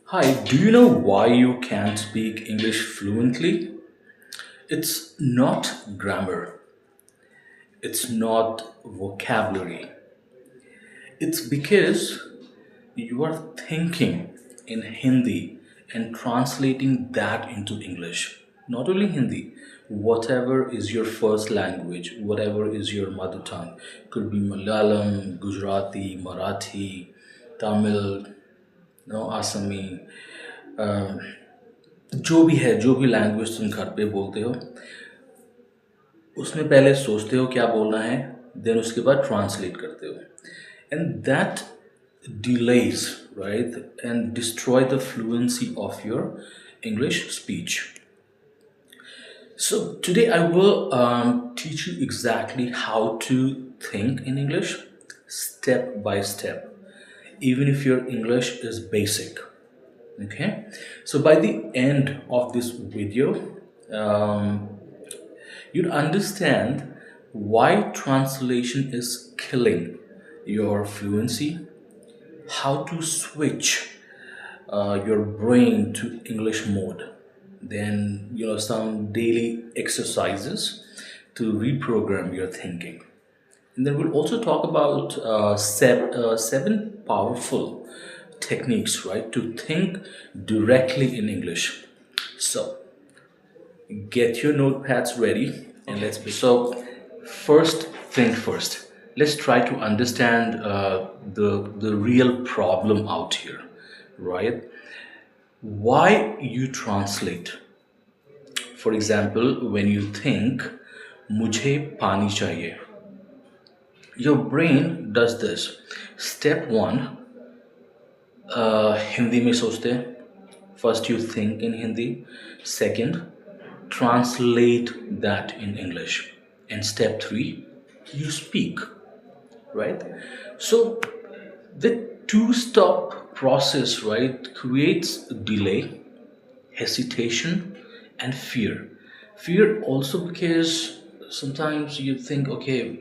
Hi, do you know why you can't speak English fluently? It's not grammar, it's not vocabulary. It's because you are thinking in Hindi and translating that into English. Not only Hindi, whatever is your first language, whatever is your mother tongue, could be Malayalam, Gujarati, Marathi, Tamil, no, Assami, जो भी है जो भी language तुम घर पे बोलते हो उसमें पहले सोचते हो क्या बोलना है देन उसके बाद ट्रांसलेट करते हो and that delays right and destroy the fluency of your English speech. So today I will teach you exactly how to think in English step by step, even if your English is basic. Okay, so by the end of this video, um, you'd understand why translation is killing your fluency, how to switch your brain to English mode, then some daily exercises to reprogram your thinking. And then we'll also talk about seven powerful techniques, right, to think directly in English. So get your notepads ready and let's begin. So, first thing first, let's try to understand the real problem out here, right? Why you translate. For example, when you think मुझे पानी चाहिए, your brain does this. Step one, Hindi में सोचते हैं. First, you think in Hindi. Second, translate that in English. And step three, you speak, right? So the two-step process, right, creates delay, hesitation, and fear. Fear also because sometimes you think, okay,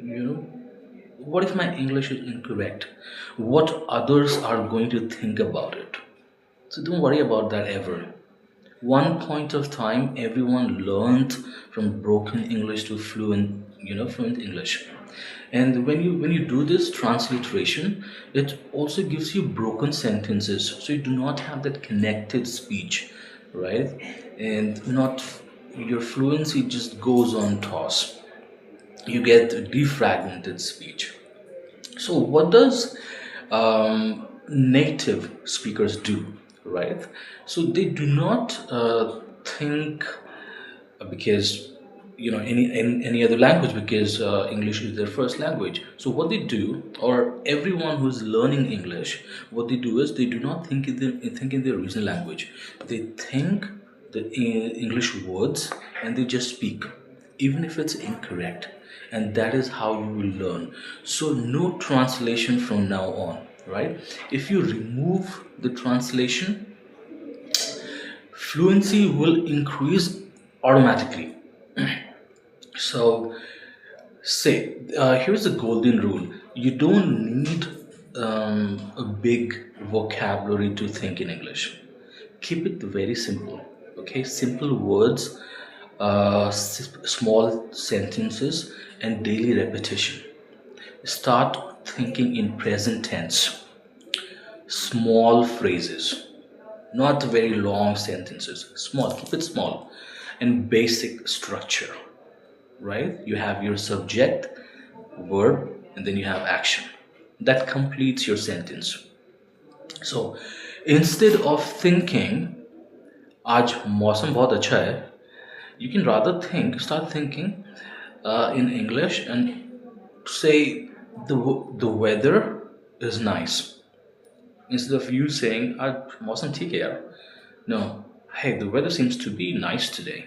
what if my English is incorrect? What others are going to think about it? So don't worry about that ever. One point of time, everyone learned from broken English to fluent English. And when you do this transliteration, it also gives you broken sentences, so you do not have that connected speech, right? And not your fluency just goes on toss. You get defragmented speech. So, what does native speakers do, right? So they do not think because any other language because English is their first language. So what they do, or everyone who's learning English, what they do is they do not think in their original language. They think the English words and they just speak, even if it's incorrect, and that is how you will learn. So no translation from now on, right? If you remove the translation, fluency will increase automatically. So say, here's the golden rule. You don't need a big vocabulary to think in English. Keep it very simple, okay? Simple words, small sentences, and daily repetition. Start thinking in present tense, small phrases, not very long sentences. Small, keep it small, and basic structure, right? You have your subject, verb, and then you have action. That completes your sentence. So instead of thinking, आज मौसम बहुत अच्छा है, you can rather start thinking in English and say the weather is nice. Instead of you saying, आज मौसम ठीक है यार. No, hey, the weather seems to be nice today.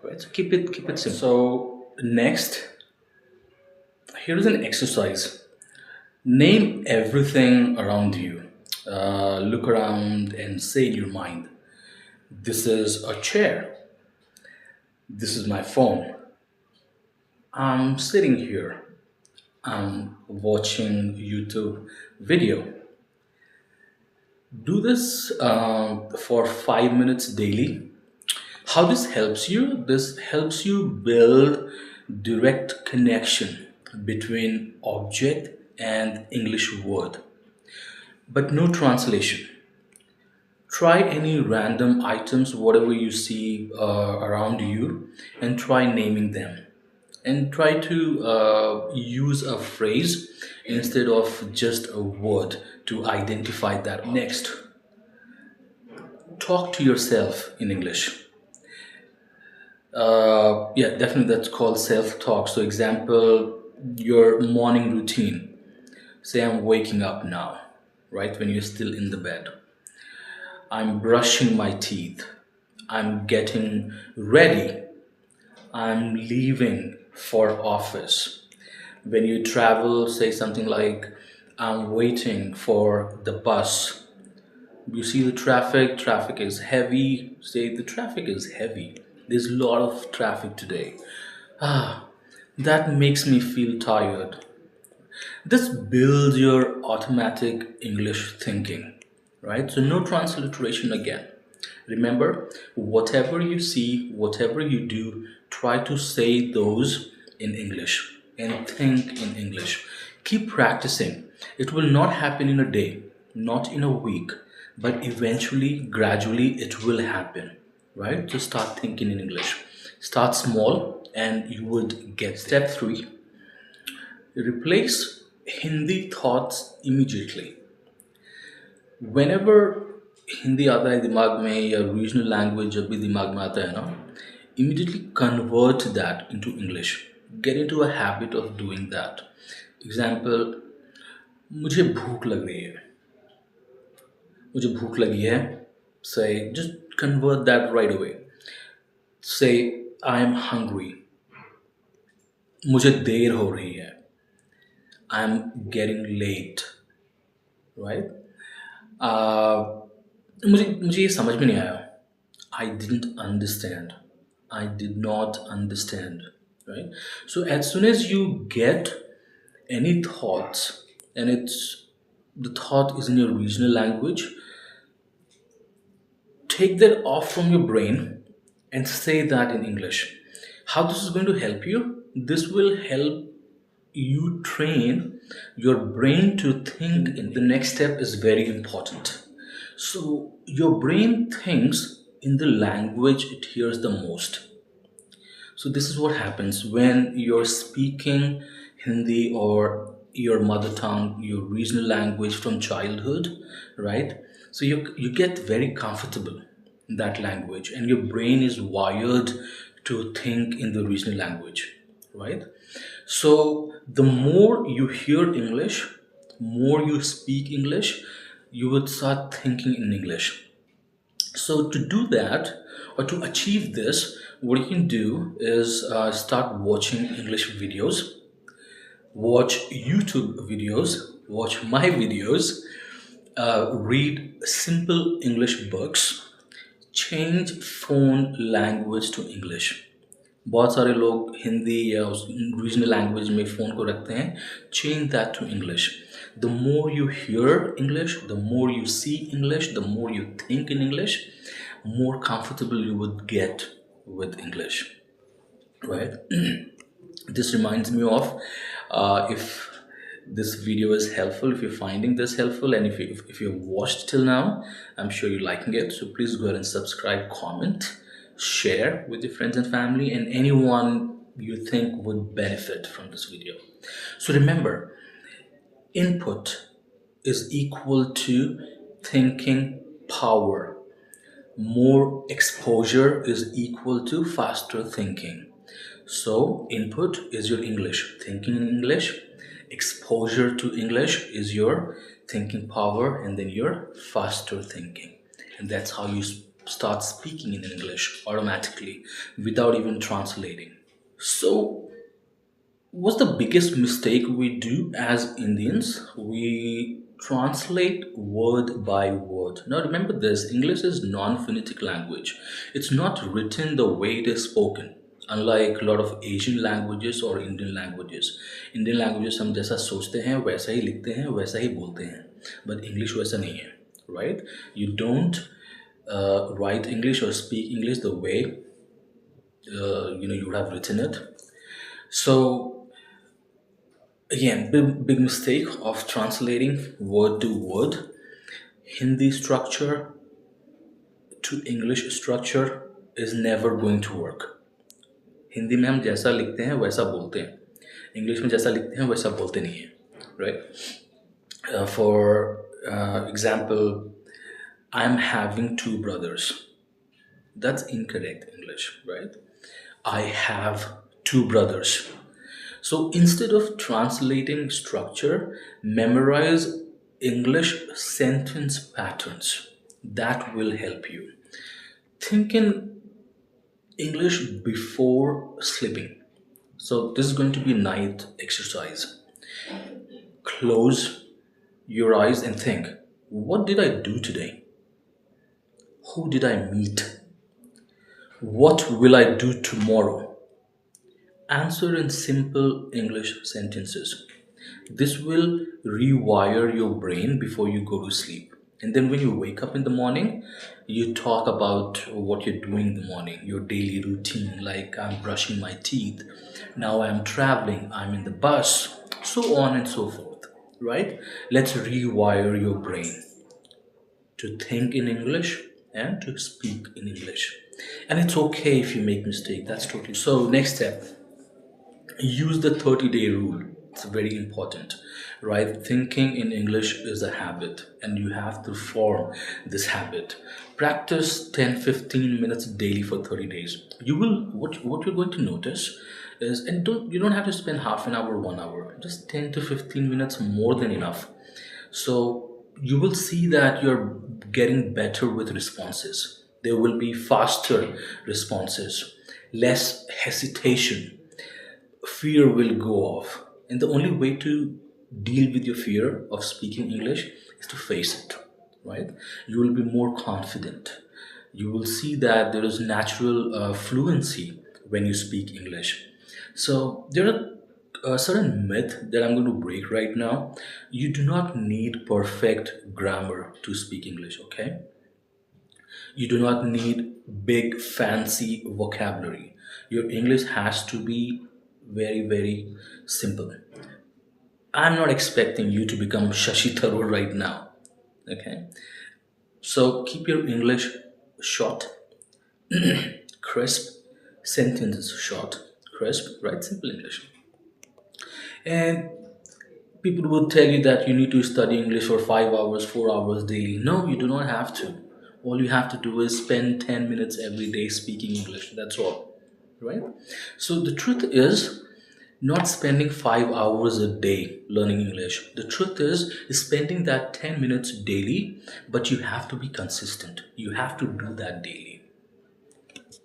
Right? So keep it simple. So next, here is an exercise. Name everything around you. Look around and say in your mind, this is a chair. This is my phone. I'm sitting here. I'm watching YouTube video. Do this for 5 minutes daily. How this helps you? This helps you build direct connection between object and English word, but no translation. Try any random items, whatever you see around you, and try naming them. And try to use a phrase instead of just a word to identify that. Next, talk to yourself in English. Yeah, definitely that's called self-talk. So, example, your morning routine. Say, I'm waking up now, right? When you're still in the bed. I'm brushing my teeth. I'm getting ready. I'm leaving for office. When you travel, say something like, I'm waiting for the bus. You see the traffic is heavy. Say the traffic is heavy. There's a lot of traffic today. Ah, that makes me feel tired. This builds your automatic English thinking, right? So, no transliteration again. Remember, whatever you see, whatever you do, try to say those in English and think in English. Keep practicing. It will not happen in a day, not in a week, but eventually, gradually, it will happen, right? So, start thinking in English. Start small, and you would get step three. Replace Hindi thoughts immediately. Whenever Hindi आता है दिमाग में या regional language जब भी दिमाग में आता है ना, immediately convert that into English. Get into a habit of doing that. Example, मुझे भूख लग रही है. मुझे भूख लगी है. Say, just convert that right away. Say, I am hungry. मुझे देर हो रही है. I am getting late. Right? मुझे मुझे ये समझ में नहीं आया. I didn't understand. I did not understand. Right? So as soon as you get any thoughts and it's the thought is in your regional language, take that off from your brain and say that in English. How this is going to help you? This will help you train your brain to think in the next step is very important. So your brain thinks in the language it hears the most. So this is what happens when you're speaking Hindi or your mother tongue, your regional language from childhood, right? So you get very comfortable in that language, and your brain is wired to think in the regional language, right? So the more you hear English, more you speak English, you would start thinking in English. So to do that or to achieve this, what you can do is start watching English videos, watch YouTube videos, watch my videos, read simple English books, change phone language to English. बहुत सारे लोग हिंदी या उस regional language में phone को रखते हैं. Change that to English. The more you hear English, the more you see English, the more you think in English, more comfortable you would get with English, right? This reminds me of if this video is helpful, if you're finding this helpful, and if you've watched till now, I'm sure you're liking it. So please go ahead and subscribe, comment, share with your friends and family, and anyone you think would benefit from this video. So remember, input is equal to thinking power. More exposure is equal to faster thinking. So input is your English, thinking in English. Exposure to English is your thinking power, and then your faster thinking. And that's how you start speaking in English automatically without even translating. So what's the biggest mistake we do as Indians? We translate word by word. Now remember this, English is non-phonetic language. It's not written the way it is spoken. Unlike a lot of Asian languages or Indian languages. Indian languages हम जैसा सोचते हैं वैसा ही लिखते हैं वैसा ही बोलते हैं. But English वैसा नहीं है. right? You don't write English or speak English the way you would have written it. So again, big mistake of translating word to word, Hindi structure to English structure is never going to work. Hindi में हम जैसा लिखते हैं वैसा बोलते हैं, English में जैसा लिखते हैं वैसा बोलते नहीं हैं, right? For example, I'm having two brothers. That's incorrect English, right? I have two brothers. So instead of translating structure, memorize English sentence patterns. That will help you. Think in English before sleeping. So this is going to be a night exercise. Close your eyes and think, what did I do today? Who did I meet? What will I do tomorrow? Answer in simple English sentences. This will rewire your brain before you go to sleep. And then when you wake up in the morning, you talk about what you're doing in the morning, your daily routine, like I'm brushing my teeth, now I'm traveling, I'm in the bus, so on and so forth, right? Let's rewire your brain to think in English and to speak in English. And it's okay if you make mistake. That's totally so. Next step, use the 30-day rule. It's very important, right? Thinking in English is a habit and you have to form this habit. Practice 10-15 minutes daily for 30 days. You will what you're going to notice is, and you don't have to spend half an hour, 1 hour, just 10 to 15 minutes, more than enough. So you will see that you're getting better with responses. There will be faster responses, less hesitation, fear will go off. And the only way to deal with your fear of speaking English is to face it, right? You will be more confident. You will see that there is natural fluency when you speak English. So there are a certain myth that I'm going to break right now. You do not need perfect grammar to speak English, okay? You do not need big fancy vocabulary. Your English has to be very, very simple. I'm not expecting you to become Shashi Tharoor right now. Okay. So keep your English short, crisp, sentences short, crisp, right? Simple English. And people will tell you that you need to study English for 5 hours, 4 hours daily. No, you do not have to. All you have to do is spend 10 minutes every day speaking English. That's all, right? So the truth is not spending 5 hours a day learning English. The truth is spending that 10 minutes daily, but you have to be consistent. You have to do that daily.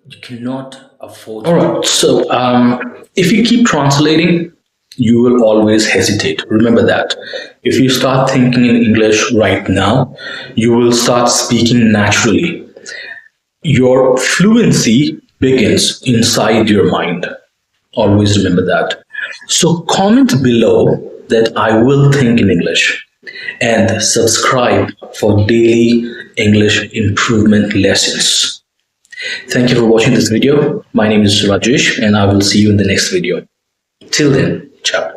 You cannot afford. All right. So if you keep translating, you will always hesitate. Remember that. If you start thinking in English right now, you will start speaking naturally. Your fluency begins inside your mind. Always remember that. So comment below that I will think in English and subscribe for daily English improvement lessons. Thank you for watching this video. My name is Rajesh and I will see you in the next video. Till then, ciao.